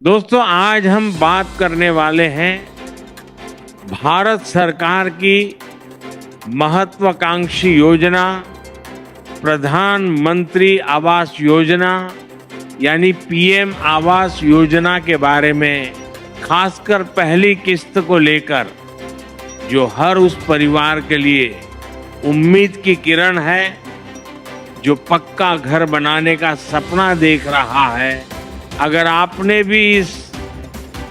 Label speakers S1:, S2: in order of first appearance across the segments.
S1: दोस्तों, आज हम बात करने वाले हैं भारत सरकार की महत्वाकांक्षी योजना प्रधानमंत्री आवास योजना यानी पीएम आवास योजना के बारे में। खासकर पहली किस्त को लेकर जो हर उस परिवार के लिए उम्मीद की किरण है, जो पक्का घर बनाने का सपना देख रहा है। अगर आपने भी इस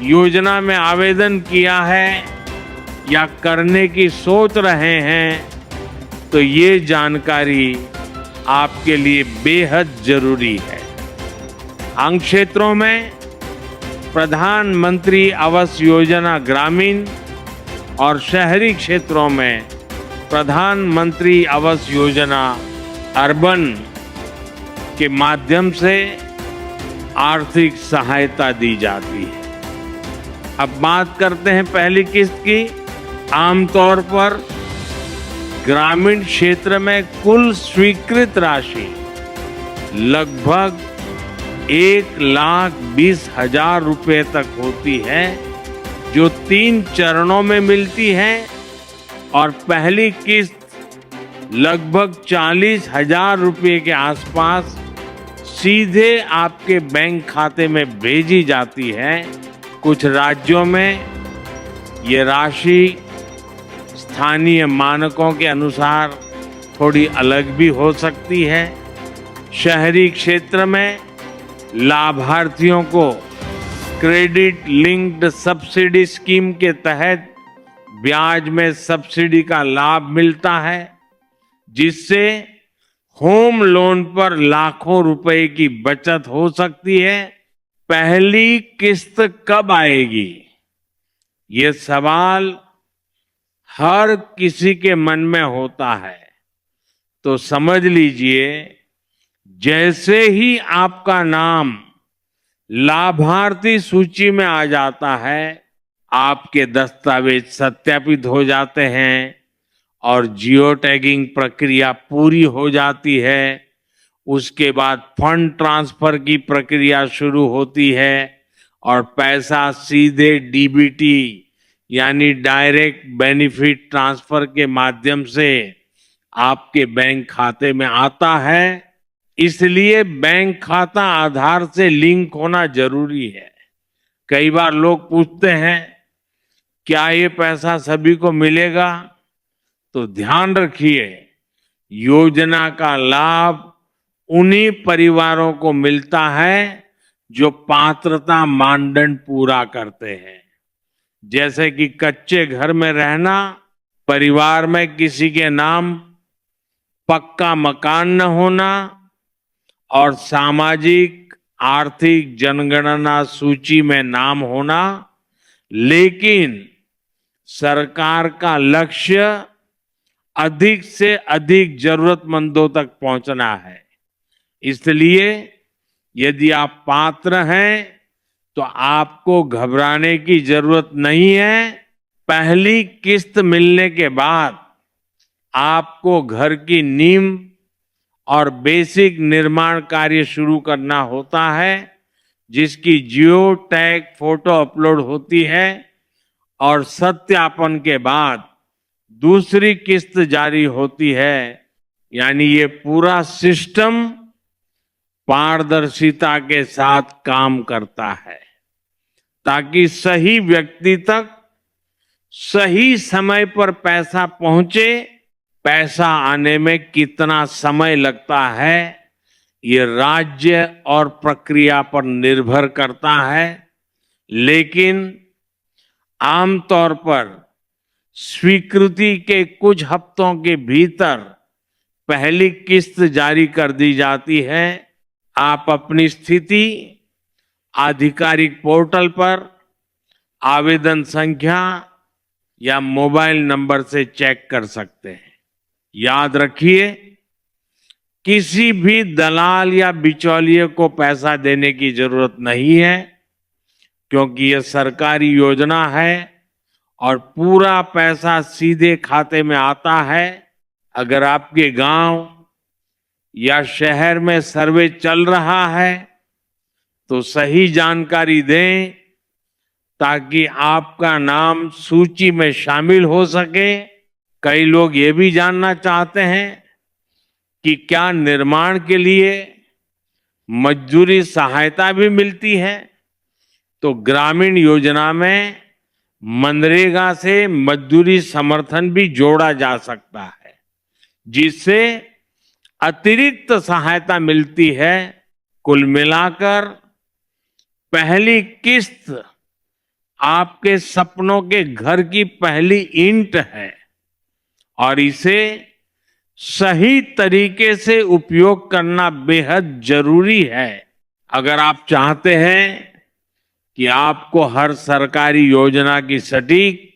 S1: योजना में आवेदन किया है या करने की सोच रहे हैं तो ये जानकारी आपके लिए बेहद जरूरी है। अंग क्षेत्रों में प्रधानमंत्री आवास योजना ग्रामीण और शहरी क्षेत्रों में प्रधानमंत्री आवास योजना अर्बन के माध्यम से आर्थिक सहायता दी जाती है। अब बात करते हैं पहली किस्त की। आमतौर पर ग्रामीण क्षेत्र में कुल स्वीकृत राशि लगभग 1,20,000 रुपए तक होती है, जो 3 चरणों में मिलती है। और पहली किस्त लगभग 40,000 रुपए के आसपास सीधे आपके बैंक खाते में भेजी जाती है। कुछ राज्यों में ये राशि स्थानीय मानकों के अनुसार थोड़ी अलग भी हो सकती है। शहरी क्षेत्र में लाभार्थियों को क्रेडिट लिंक्ड सब्सिडी स्कीम के तहत ब्याज में सब्सिडी का लाभ मिलता है, जिससे होम लोन पर लाखों रुपए की बचत हो सकती है। पहली किस्त कब आएगी, ये सवाल हर किसी के मन में होता है। तो समझ लीजिए, जैसे ही आपका नाम लाभार्थी सूची में आ जाता है, आपके दस्तावेज सत्यापित हो जाते हैं और जियो टैगिंग प्रक्रिया पूरी हो जाती है। उसके बाद फंड ट्रांसफर की प्रक्रिया शुरू होती है और पैसा सीधे डीबीटी यानी डायरेक्ट बेनिफिट ट्रांसफर के माध्यम से आपके बैंक खाते में आता है। इसलिए बैंक खाता आधार से लिंक होना जरूरी है। कई बार लोग पूछते हैं, क्या ये पैसा सभी को मिलेगा? तो ध्यान रखिए, योजना का लाभ उन्हीं परिवारों को मिलता है जो पात्रता मानदंड पूरा करते हैं, जैसे कि कच्चे घर में रहना, परिवार में किसी के नाम पक्का मकान न होना और सामाजिक आर्थिक जनगणना सूची में नाम होना। लेकिन सरकार का लक्ष्य अधिक से अधिक जरूरतमंदों तक पहुंचना है। इसलिए यदि आप पात्र हैं तो आपको घबराने की जरूरत नहीं है। पहली किस्त मिलने के बाद आपको घर की नींव और बेसिक निर्माण कार्य शुरू करना होता है, जिसकी जियो टैग फोटो अपलोड होती है और सत्यापन के बाद दूसरी किस्त जारी होती है। यानी ये पूरा सिस्टम पारदर्शिता के साथ काम करता है, ताकि सही व्यक्ति तक सही समय पर पैसा पहुंचे। पैसा आने में कितना समय लगता है, ये राज्य और प्रक्रिया पर निर्भर करता है, लेकिन आमतौर पर स्वीकृति के कुछ हफ्तों के भीतर पहली किस्त जारी कर दी जाती है। आप अपनी स्थिति आधिकारिक पोर्टल पर आवेदन संख्या या मोबाइल नंबर से चेक कर सकते हैं। याद रखिए, किसी भी दलाल या बिचौलिए को पैसा देने की जरूरत नहीं है, क्योंकि यह सरकारी योजना है और पूरा पैसा सीधे खाते में आता है। अगर आपके गांव या शहर में सर्वे चल रहा है तो सही जानकारी दें ताकि आपका नाम सूची में शामिल हो सके। कई लोग ये भी जानना चाहते हैं कि क्या निर्माण के लिए मजदूरी सहायता भी मिलती है। तो ग्रामीण योजना में मनरेगा से मजदूरी समर्थन भी जोड़ा जा सकता है, जिससे अतिरिक्त सहायता मिलती है। कुल मिलाकर पहली किस्त आपके सपनों के घर की पहली ईंट है और इसे सही तरीके से उपयोग करना बेहद जरूरी है। अगर आप चाहते हैं कि आपको हर सरकारी योजना की सटीक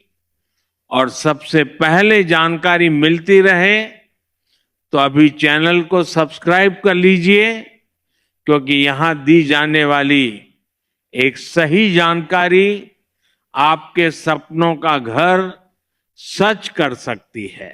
S1: और सबसे पहले जानकारी मिलती रहे, तो अभी चैनल को सब्सक्राइब कर लीजिए, क्योंकि यहां दी जाने वाली एक सही जानकारी आपके सपनों का घर सच कर सकती है।